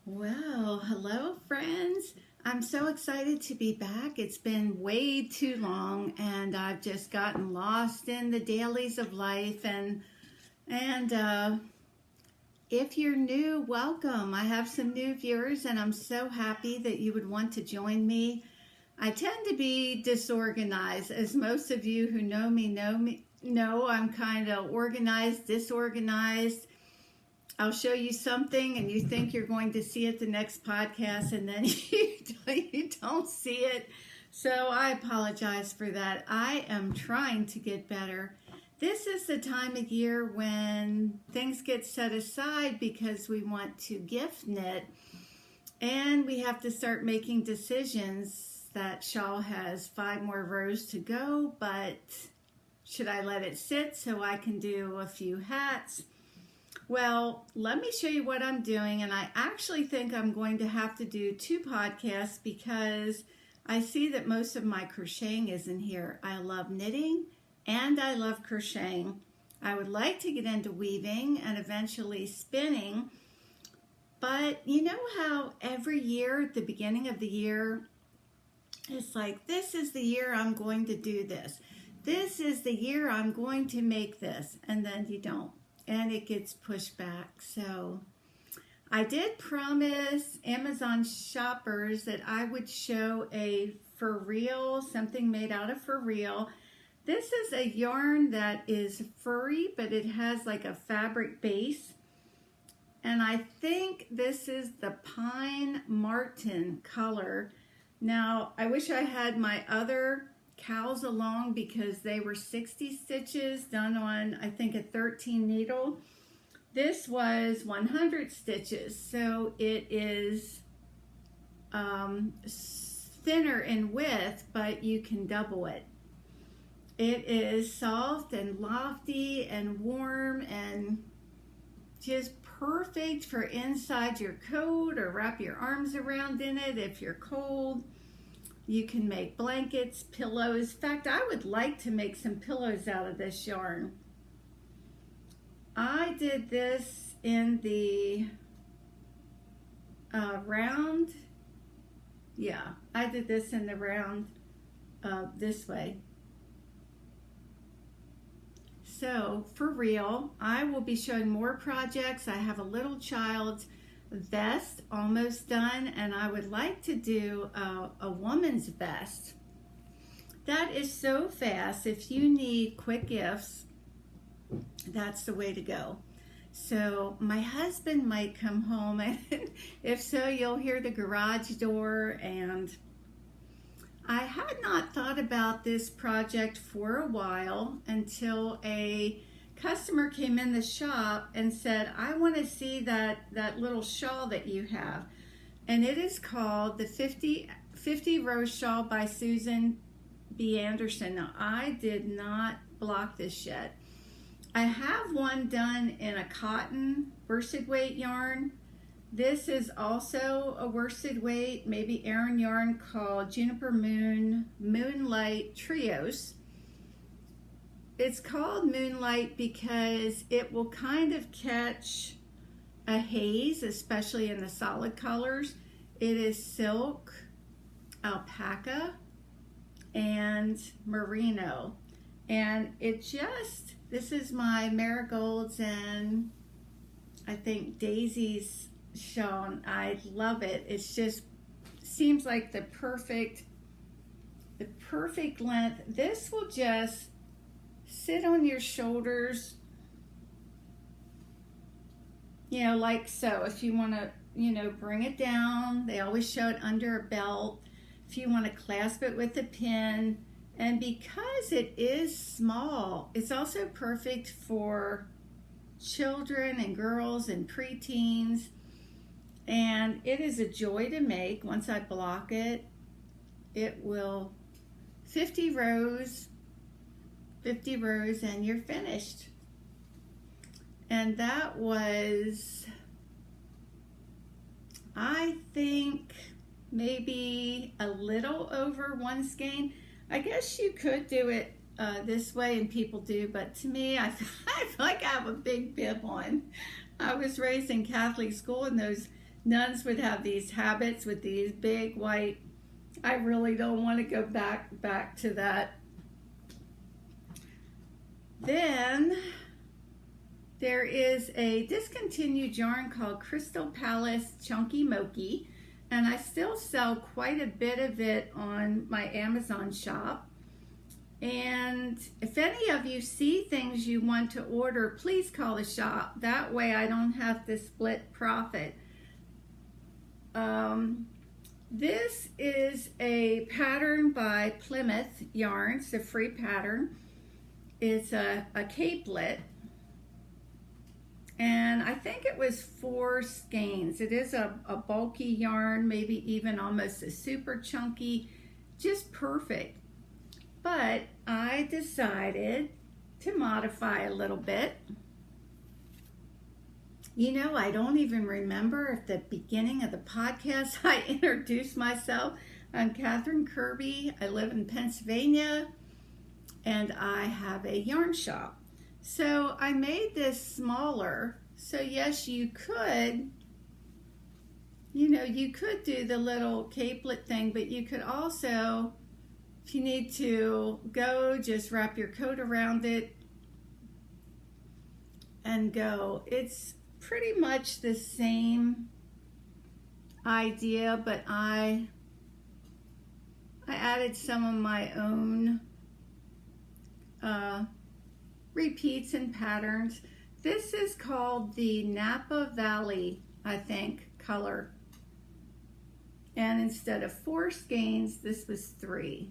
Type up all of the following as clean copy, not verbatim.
Well, hello, friends. I'm so excited to be back. It's been way too long, and I've just gotten lost in the dailies of life. And if you're new, welcome. I have some new viewers, and I'm so happy that you would want to join me. I tend to be disorganized, as most of you who know me know. I'm kind of organized, disorganized. I'll show you something and you think you're going to see it the next podcast, and then you don't see it. So I apologize for that. I am trying to get better. This is the time of year when things get set aside because we want to gift knit, and we have to start making decisions. That shawl has 5 more rows to go, but should I let it sit so I can do a few hats? Well, let me show you what I'm doing, and I actually think I'm going to have to do 2 podcasts because I see that most of my crocheting is in here. I love knitting and I love crocheting. I would like to get into weaving and eventually spinning, but you know how every year at the beginning of the year, it's like, this is the year I'm going to do this. This is the year I'm going to make this, and then you don't. And it gets pushed back. So I did promise Amazon shoppers that I would show a Furreal, something made out of Furreal. This is a yarn that is furry, but it has like a fabric base. And I think this is the Pine Marten color. Now, I wish I had my other cowls along because they were 60 stitches done on, I think, a 13 needle. This was 100 stitches, so it is thinner in width, but you can double it. It is soft and lofty and warm and just perfect for inside your coat or wrap your arms around in it if you're cold. You can make blankets, pillows. In fact, I would like to make some pillows out of this yarn. I did this in the round. Yeah, I did this in the round this way. So, for real, I will be showing more projects. I have a little child's vest almost done, and I would like to do a woman's vest. That is so fast. If you need quick gifts, that's the way to go. So my husband might come home, and if so, you'll hear the garage door. And I had not thought about this project for a while until a customer came in the shop and said, I want to see that little shawl that you have. And it is called the 50 Rose Shawl by Susan B. Anderson. Now, I did not block this yet. I have one done in a cotton worsted weight yarn. This is also a worsted weight, maybe Aran yarn, called Juniper Moon Moonlight Trios. It's called Moonlight because it will kind of catch a haze, especially in the solid colors. It is silk, alpaca, and merino. And this is my marigolds and I think daisies shown. I love it. It's just seems like the perfect length. This will just sit on your shoulders, like so. If you want to, bring it down, they always show it under a belt. If you want to clasp it with a pin, and because it is small, it's also perfect for children and girls and preteens. And it is a joy to make. Once I block it, it will 50 rows, and you're finished. And that was, I think, maybe a little over 1 skein. I guess you could do it this way, and people do, but to me, I feel like I have a big bib on. I was raised in Catholic school, and those nuns would have these habits with these big white. I really don't want to go back to that. Then there is a discontinued yarn called Crystal Palace Chunky Mochi, and I still sell quite a bit of it on my Amazon shop. And if any of you see things you want to order, please call the shop. That way I don't have to split profit. This is a pattern by Plumettes Yarns, a free pattern. It's a capelet, and I think it was 4 skeins. It is a bulky yarn, maybe even almost a super chunky, just perfect. But I decided to modify a little bit. You know, I don't even remember at the beginning of the podcast I introduced myself. I'm Catherine Kirby. I live in Pennsylvania, and I have a yarn shop. So I made this smaller. So yes, you could, you could do the little capelet thing, but you could also, if you need to go, just wrap your coat around it and go. It's pretty much the same idea, but I added some of my own repeats and patterns. This is called the Napa Valley, I think, color. And instead of 4 skeins, this was 3.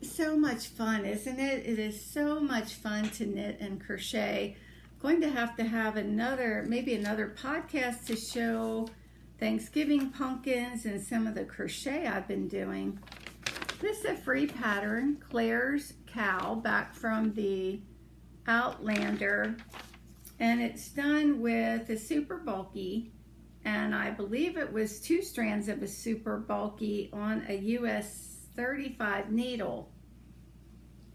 So much fun, isn't it? It is so much fun to knit and crochet. I'm going to have maybe another podcast to show Thanksgiving pumpkins and some of the crochet I've been doing. This is a free pattern, Claire's Cowl, back from the Outlander, and it's done with a super bulky, and I believe it was 2 strands of a super bulky on a US 35 needle.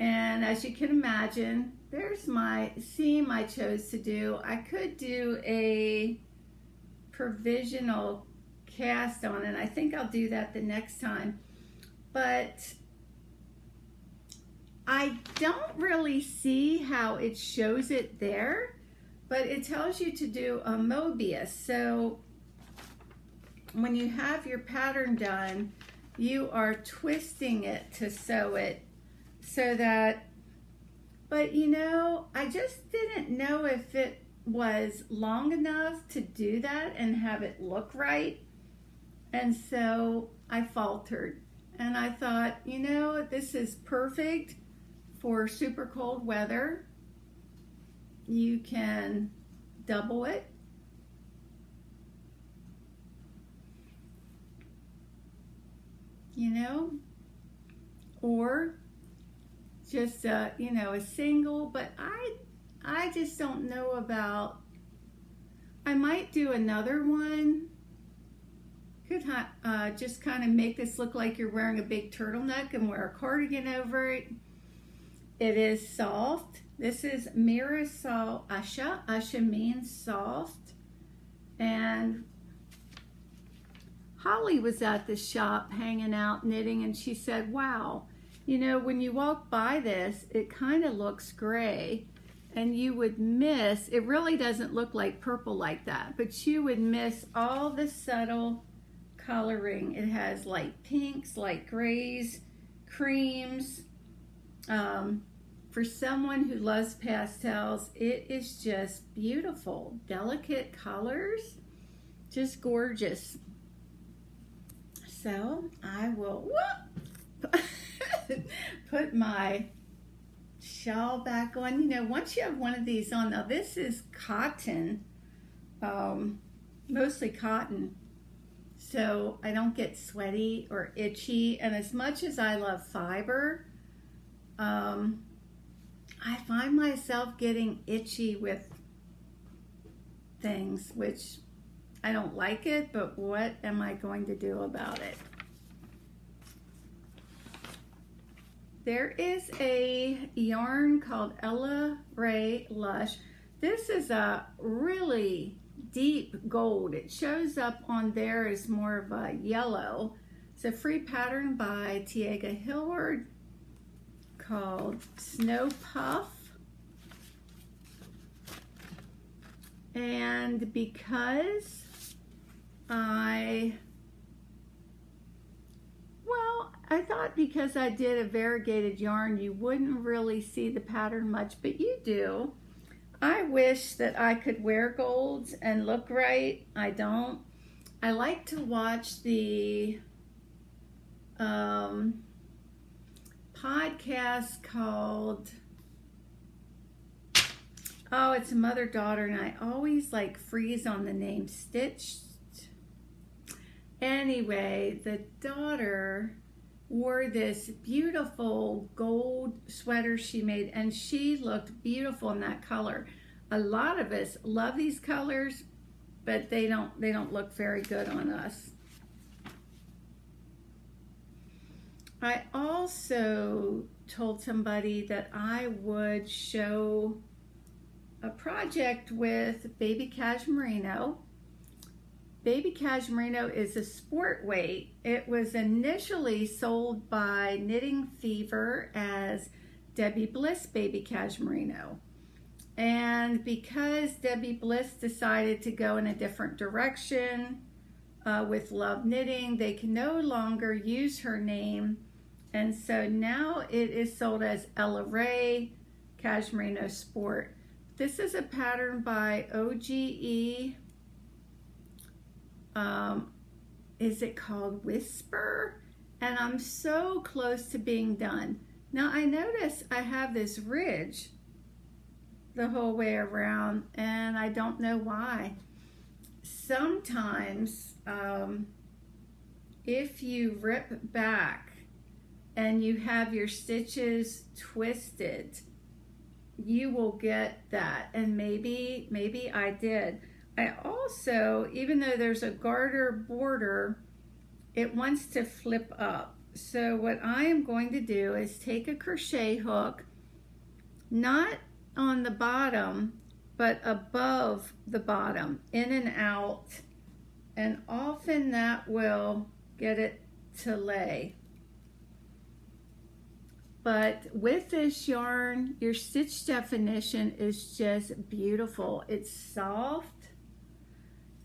And as you can imagine, there's my seam I chose to do. I could do a provisional cast on it. I think I'll do that the next time. But I don't really see how it shows it there, but it tells you to do a Mobius. So when you have your pattern done, you are twisting it to sew it so that, but I just didn't know if it was long enough to do that and have it look right. And so I faltered. And I thought, this is perfect for super cold weather. You can double it. Or just, a single, but I just don't know about, I might do another one. Could just kind of make this look like you're wearing a big turtleneck and wear a cardigan over it. It is soft. This is Mirasol Asha. Asha means soft. And Holly was at the shop hanging out knitting, and she said, wow, when you walk by this, it kind of looks gray, and you would miss, it really doesn't look like purple like that, but you would miss all the subtle coloring. It has light pinks, light grays, creams. For someone who loves pastels, it is just beautiful. Delicate colors, just gorgeous. So I will put my shawl back on. Once you have one of these on, now this is cotton, mostly cotton, so I don't get sweaty or itchy. And as much as I love fiber, I find myself getting itchy with things, which I don't like it, but what am I going to do about it? There is a yarn called Rae Lush. This is a really deep gold. It shows up on there as more of a yellow. It's a free pattern by Tiaga Hillward called Snow Puff. And because I thought because I did a variegated yarn, you wouldn't really see the pattern much, but you do. I wish that I could wear golds and look right. I don't. I like to watch the podcast called, oh, it's a mother-daughter, and I always like freeze on the name, Stitched. Anyway, the daughter wore this beautiful gold sweater she made, and she looked beautiful in that color. A lot of us love these colors, but they don't look very good on us. I also told somebody that I would show a project with baby Cashmerino. Baby Cashmerino is a sport weight. It was initially sold by Knitting Fever as Debbie Bliss Baby Cashmerino. And because Debbie Bliss decided to go in a different direction with Love Knitting, they can no longer use her name. And so now it is sold as Ella Rae Cashmerino Sport. This is a pattern by OGE. Is it called Whisper? And I'm so close to being done. Now I notice I have this ridge the whole way around, and I don't know why. Sometimes if you rip back and you have your stitches twisted, you will get that, and maybe I did. I also, even though there's a garter border, it wants to flip up. So what I am going to do is take a crochet hook, not on the bottom, but above the bottom, in and out, and often that will get it to lay. But with this yarn, your stitch definition is just beautiful. It's soft,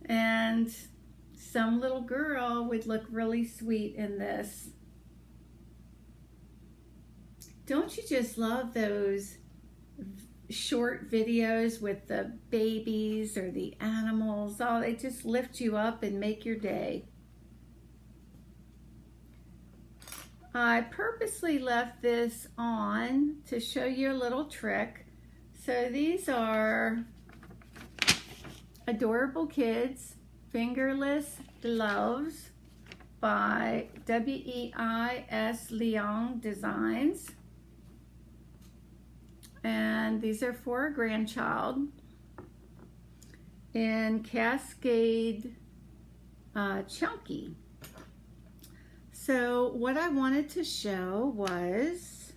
and some little girl would look really sweet in this. Don't you just love those short videos with the babies or the animals? Oh, they just lift you up and make your day. I purposely left this on to show you a little trick. So these are Adorable Kids Fingerless Gloves by WEIS Leone Designs. And these are for a grandchild in Cascade Chunky. So what I wanted to show was,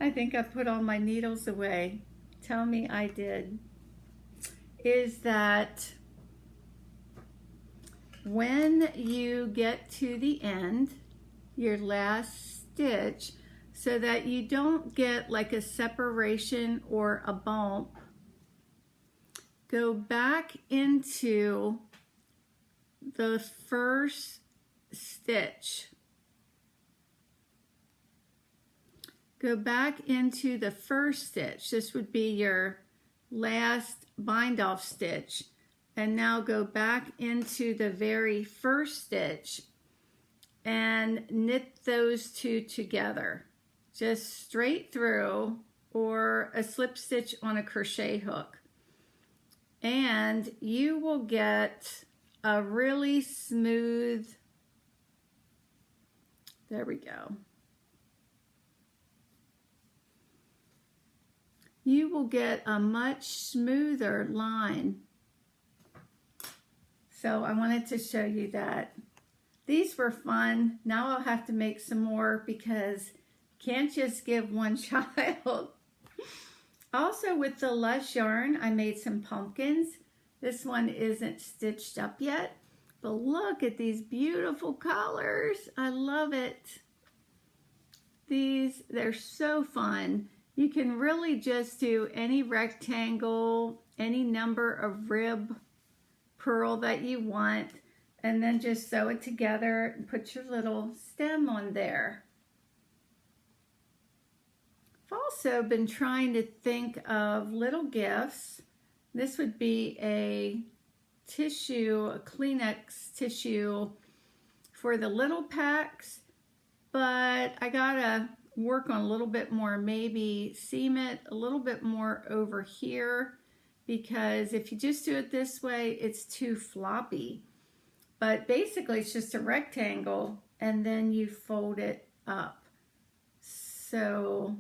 I think I put all my needles away. Tell me I did. Is that when you get to the end, your last stitch, so that you don't get like a separation or a bump, go back into the first stitch. Go back into the first stitch. This would be your last bind off stitch. And now go back into the very first stitch and knit those two together. Just straight through, or a slip stitch on a crochet hook. And you will get a really smooth, there we go. You will get a much smoother line. So I wanted to show you that. These were fun. Now I'll have to make some more because can't just give one child. Also with the Lush yarn, I made some pumpkins. This one isn't stitched up yet, but look at these beautiful colors. I love it. They're so fun. You can really just do any rectangle, any number of rib purl that you want, and then just sew it together and put your little stem on there. I've also been trying to think of little gifts. This would be a tissue, a Kleenex tissue for the little packs, but I gotta work on a little bit more, maybe seam it a little bit more over here, because if you just do it this way, it's too floppy. But basically it's just a rectangle and then you fold it up. So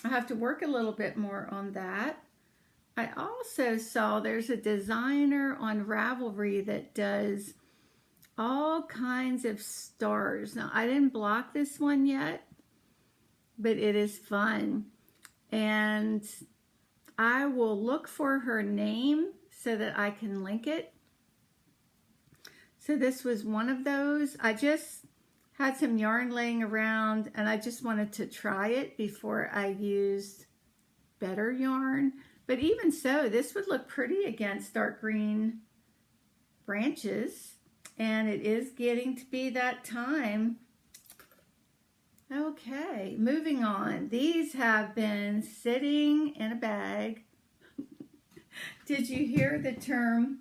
I have to work a little bit more on that. I also saw there's a designer on Ravelry that does all kinds of stars. Now I didn't block this one yet, but it is fun. And I will look for her name so that I can link it. So this was one of those. I just had some yarn laying around and I just wanted to try it before I used better yarn. But even so, this would look pretty against dark green branches. And it is getting to be that time. Okay, moving on. These have been sitting in a bag. Did you hear the term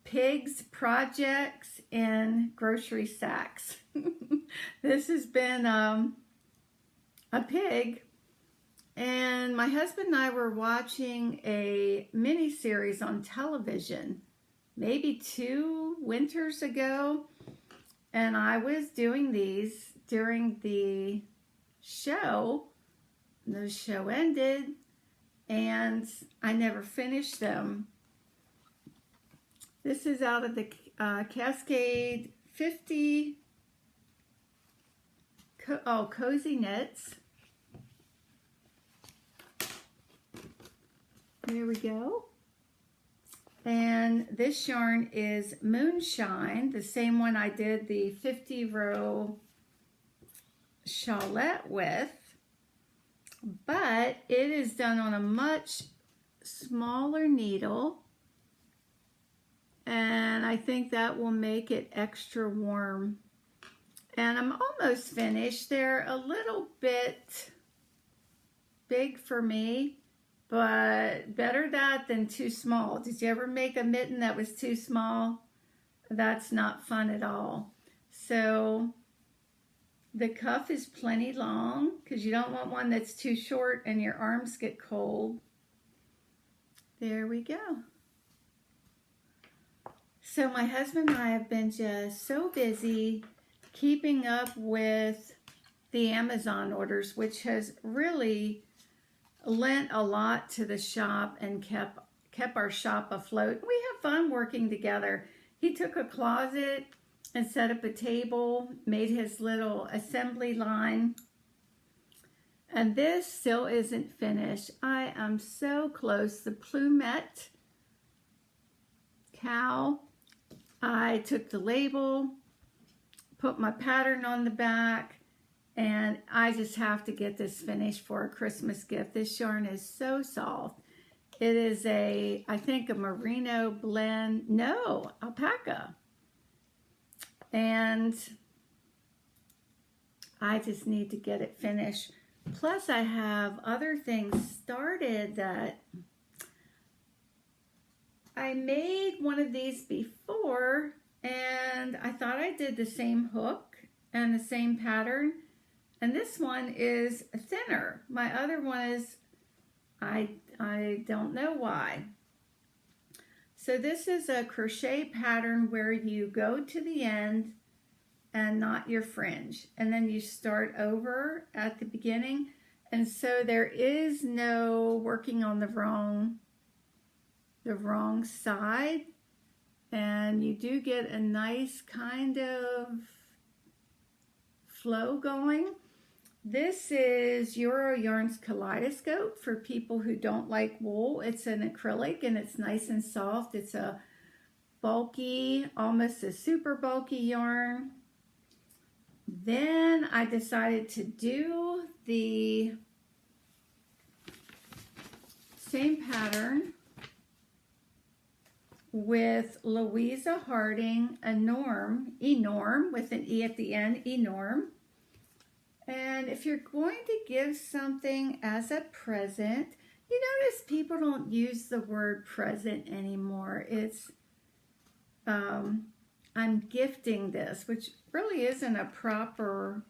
pigs projects in grocery sacks? This has been a pig, and my husband and I were watching a mini series on television maybe 2 winters ago, and I was doing these during the show. The show ended and I never finished them. This is out of the Cascade 50 Cozy Knits. There we go. And this yarn is Moonshine, the same one I did the 50 row Shawlette with, but it is done on a much smaller needle, and I think that will make it extra warm. And I'm almost finished. They're a little bit big for me, but better that than too small. Did you ever make a mitten that was too small? That's not fun at all. So the cuff is plenty long because you don't want one that's too short and your arms get cold. There we go. So my husband and I have been just so busy keeping up with the Amazon orders, which has really lent a lot to the shop and kept our shop afloat. We have fun working together. He took a closet and set up a table, made his little assembly line. And this still isn't finished. I am so close. The Plumette cowl, I took the label, put my pattern on the back, and I just have to get this finished for a Christmas gift. This yarn is so soft. It is I think a merino blend, no, alpaca. And I just need to get it finished. Plus I have other things started that I made one of these before, and I thought I did the same hook and the same pattern, and this one is thinner. My other one is, I don't know why. So this is a crochet pattern where you go to the end and knot your fringe, and then you start over at the beginning, and so there is no working on the wrong side, and you do get a nice kind of flow going. This is Euro Yarns Kaleidoscope for people who don't like wool. It's an acrylic and it's nice and soft. It's a bulky, almost a super bulky yarn. Then I decided to do the same pattern with Louisa Harding, Enorm, with an E at the end, Enorm. And if you're going to give something as a present, you notice people don't use the word present anymore. It's, I'm gifting this, which really isn't a proper,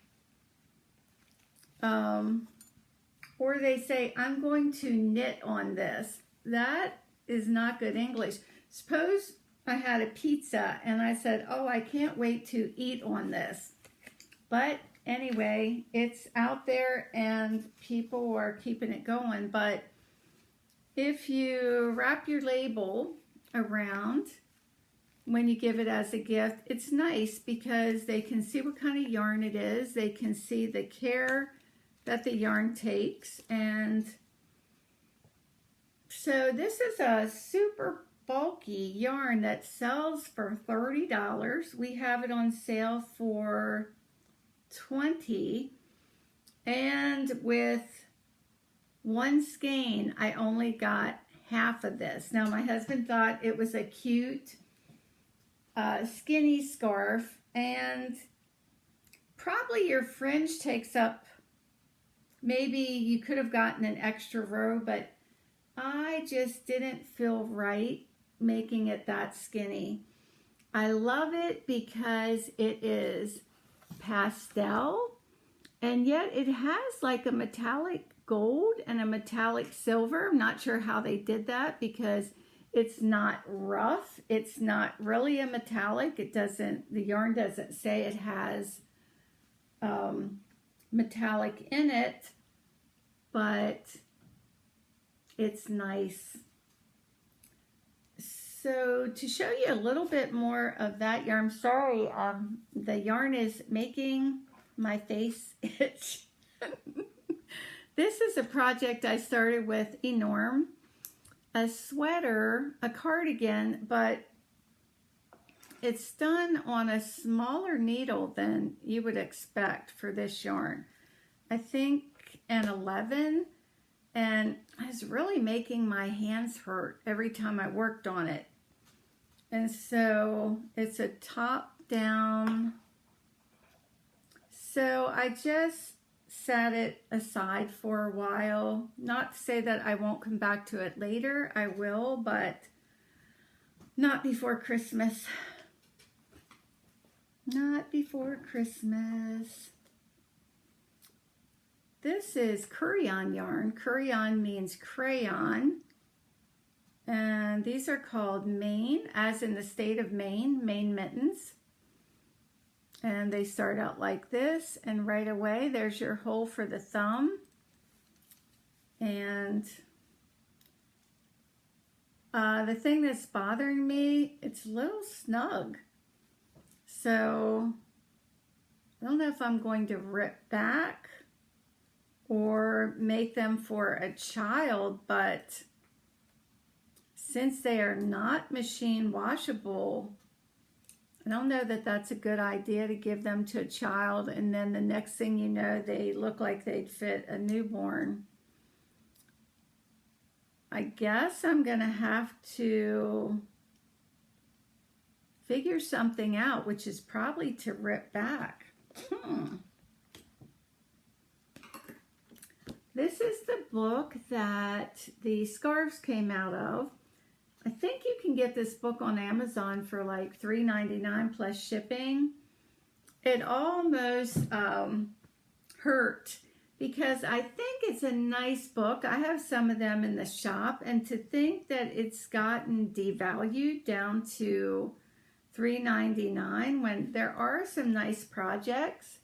or they say, I'm going to knit on this. That is not good English. Suppose I had a pizza and I said, oh, I can't wait to eat on this. But anyway, it's out there and people are keeping it going. But if you wrap your label around when you give it as a gift, it's nice because they can see what kind of yarn it is. They can see the care that the yarn takes. And so this is a super bulky yarn that sells for $30. We have it on sale for $20. And with one skein, I only got half of this. Now, my husband thought it was a cute skinny scarf, and probably your fringe takes up, maybe you could have gotten an extra row, but I just didn't feel right making it that skinny. I love it because it is pastel, and yet it has like a metallic gold and a metallic silver. I'm not sure how they did that because it's not rough. It's not really a metallic. It doesn't, the yarn doesn't say it has metallic in it, but it's nice. So to show you a little bit more of that yarn, sorry, the yarn is making my face itch. This is a project I started with Enorm, a sweater, a cardigan, but it's done on a smaller needle than you would expect for this yarn. I think an 11, and I was really making my hands hurt every time I worked on it. And so it's a top down. So I just set it aside for a while. Not to say that I won't come back to it later. I will, but not before Christmas. Not before Christmas. This is Crayon yarn. Crayon means crayon. And these are called Maine, as in the state of Maine, Maine Mittens. And they start out like this, and right away there's your hole for the thumb. And the thing that's bothering me, it's a little snug. So I don't know if I'm going to rip back or make them for a child, but since they are not machine washable, I don't know that that's a good idea to give them to a child, and then the next thing you know, they look like they'd fit a newborn. I guess I'm going to have to figure something out, which is probably to rip back. This is the book that the scarves came out of. I think you can get this book on Amazon for like $3.99 plus shipping. It almost hurt because I think it's a nice book. I have some of them in the shop, and to think that it's gotten devalued down to $3.99 when there are some nice projects.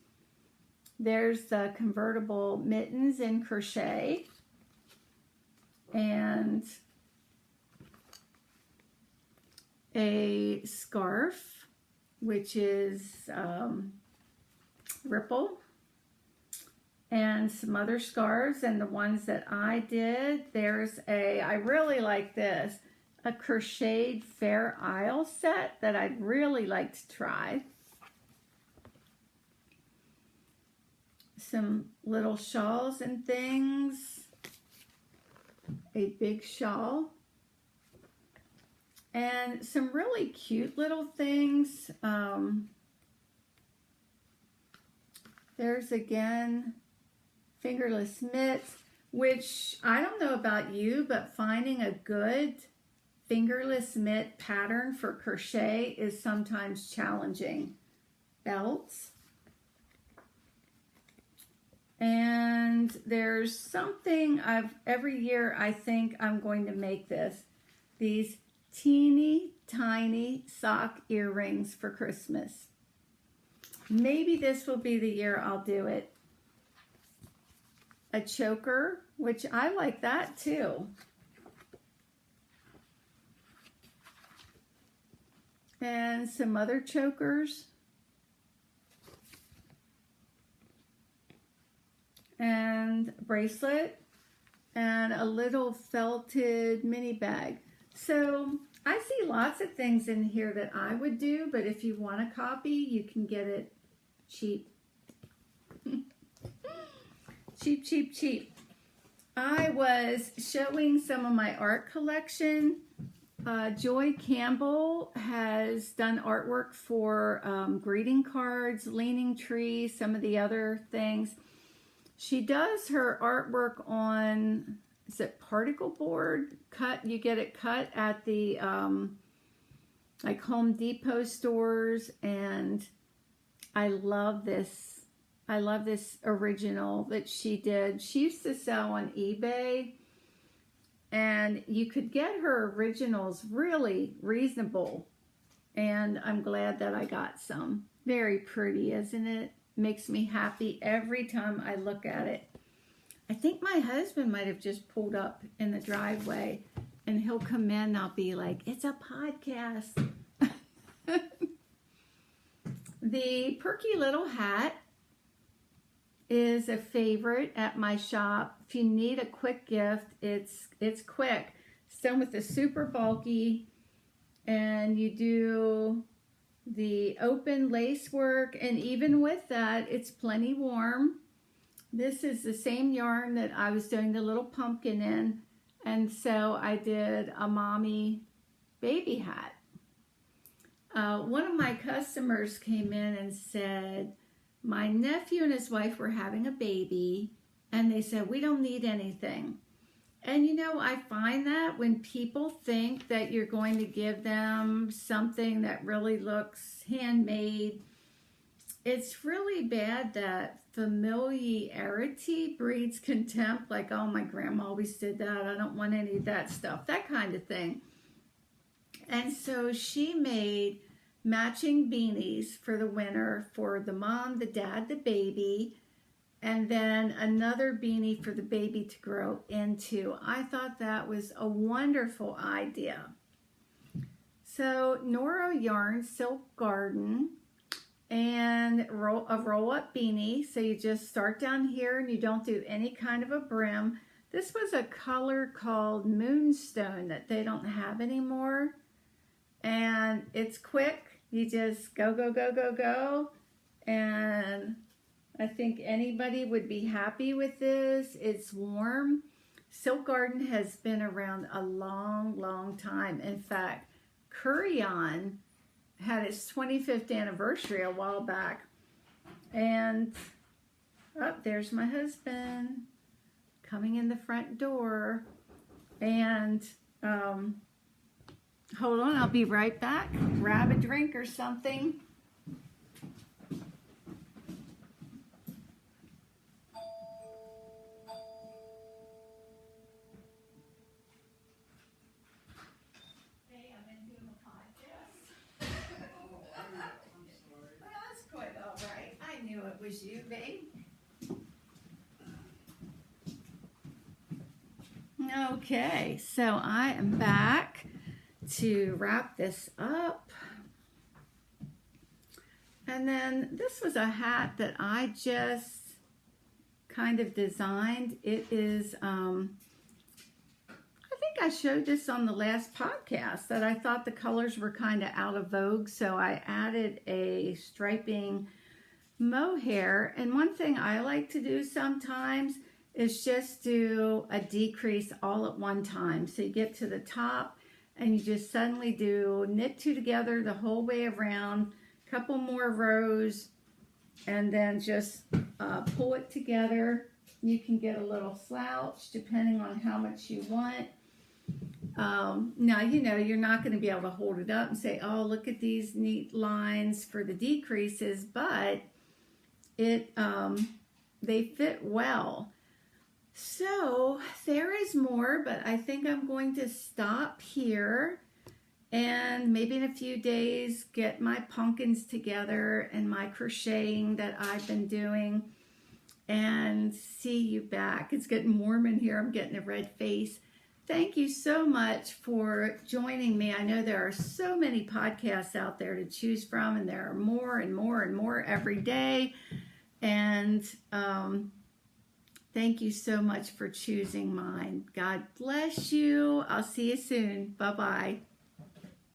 There's the convertible mittens in crochet, and a scarf, which is ripple, and some other scarves. And the ones that I did, there's a, I really like this, a crocheted Fair Isle set that I'd really like to try. Some little shawls and things. A big shawl. And some really cute little things. There's again Fingerless mitts, which I don't know about you, but finding a good fingerless mitt pattern for crochet is sometimes challenging. Belts. And there's something every year I think I'm going to make these teeny tiny sock earrings for Christmas. Maybe this will be the year I'll do it. A choker, which I like that too. And some other chokers. And a bracelet. And a little felted mini bag. So I see lots of things in here that I would do, but if you want a copy, you can get it cheap. Cheap, cheap, cheap. I was showing some of my art collection. Joy Campbell has done artwork for greeting cards, leaning tree, some of the other things. She does her artwork on, is it particle board? Cut, you get it cut at the like Home Depot stores, and I love this. I love this original that she did. She used to sell on eBay, and you could get her originals really reasonable, and I'm glad that I got some. Very pretty, isn't it? Makes me happy every time I look at it. I think my husband might have just pulled up in the driveway, and he'll come in and I'll be like, it's a podcast. The Perky Little Hat is a favorite at my shop. If you need a quick gift, it's quick. It's done with the super bulky, and you do the open lace work, and even with that, it's plenty warm. This is the same yarn that I was doing the little pumpkin in, and so I did a mommy baby hat. One of my customers came in and said, my nephew and his wife were having a baby, and they said, we don't need anything. And you know, I find that when people think that you're going to give them something that really looks handmade, it's really bad that familiarity breeds contempt, like, oh, my grandma always did that, I don't want any of that stuff, that kind of thing. And so she made matching beanies for the winter for the mom, the dad, the baby, and then another beanie for the baby to grow into. I thought that was a wonderful idea. So Noro yarn, Silk Garden, and a roll-up beanie. So you just start down here and you don't do any kind of a brim. This was a color called Moonstone that they don't have anymore. And it's quick. You just go, go, go, go, go. And I think anybody would be happy with this. It's warm. Silk Garden has been around a long, long time. In fact, Cardigan had its 25th anniversary a while back. And there's my husband coming in the front door. And hold on, I'll be right back. Grab a drink or something. It was you, babe. Okay, so I am back to wrap this up. And then this was a hat that I just kind of designed. It is, I think think I showed this on the last podcast that I thought the colors were kind of out of vogue, so I added a striping mohair. And one thing I like to do sometimes is just do a decrease all at one time. So you get to the top and you just suddenly do knit two together the whole way around, couple more rows, and then just pull it together. You can get a little slouch depending on how much you want. Now, you know, you're not going to be able to hold it up and say, oh, look at these neat lines for the decreases, but they fit well. So there is more, but I think I'm going to stop here and maybe in a few days get my pumpkins together and my crocheting that I've been doing and see you back. It's getting warm in here. I'm getting a red face. Thank you so much for joining me. I know there are so many podcasts out there to choose from, and there are more and more and more every day. And thank you so much for choosing mine. God bless you. I'll see you soon. Bye-bye.